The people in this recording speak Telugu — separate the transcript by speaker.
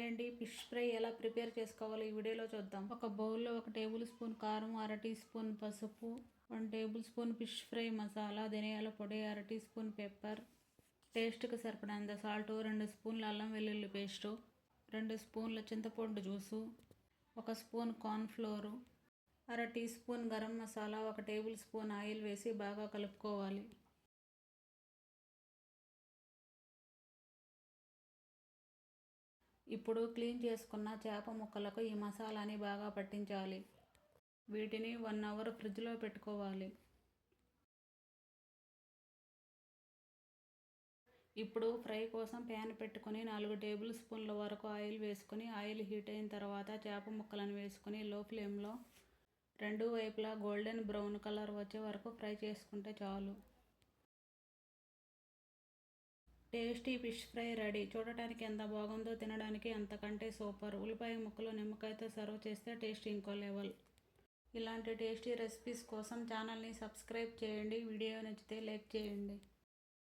Speaker 1: హాయ్ అండి, ఫిష్ ఫ్రై ఎలా ప్రిపేర్ చేసుకోవాలో ఈ వీడియోలో చూద్దాం. ఒక బౌల్లో 1 టేబుల్ స్పూన్ కారం, 1/2 టీ స్పూన్ పసుపు, 1 table spoon fish fry masala, ధనియాల పొడి, 1/2 టీ స్పూన్ పెప్పర్, టేస్ట్కి సరిపడంత సాల్ట్, 2 స్పూన్ల అల్లం వెల్లుల్లి పేస్టు, 2 స్పూన్ల చింతపండు juice, 1 spoon corn flour, 1/2 teaspoon garam masala, 1 tablespoon oil వేసి బాగా కలుపుకోవాలి. ఇప్పుడు క్లీన్ చేసుకున్న చేప ముక్కలకు ఈ మసాలాని బాగా పట్టించాలి. వీటిని 1 అవర్ ఫ్రిడ్జ్లో పెట్టుకోవాలి. ఇప్పుడు ఫ్రై కోసం ప్యాన్ పెట్టుకొని 4 టేబుల్ స్పూన్ల వరకు ఆయిల్ వేసుకొని ఆయిల్ హీట్ అయిన తర్వాత చేప ముక్కలను వేసుకొని లో ఫ్లేమ్లో 2 వైపులా గోల్డెన్ బ్రౌన్ కలర్ వచ్చే వరకు ఫ్రై చేసుకుంటే చాలు. Tasty fish fry ready. చూడటానికి ఎంత బాగుందో, తినడానికి అంతకంటే సూపర్. ఉల్లిపాయ ముక్కలు నిమ్మకాయతో సర్వ్ చేస్తే టేస్ట్ ఇంకో లెవెల్. ఇలాంటి టేస్టీ రెసిపీస్ కోసం ఛానల్ని సబ్స్క్రైబ్ చేయండి. వీడియో నచ్చితే లైక్ చేయండి.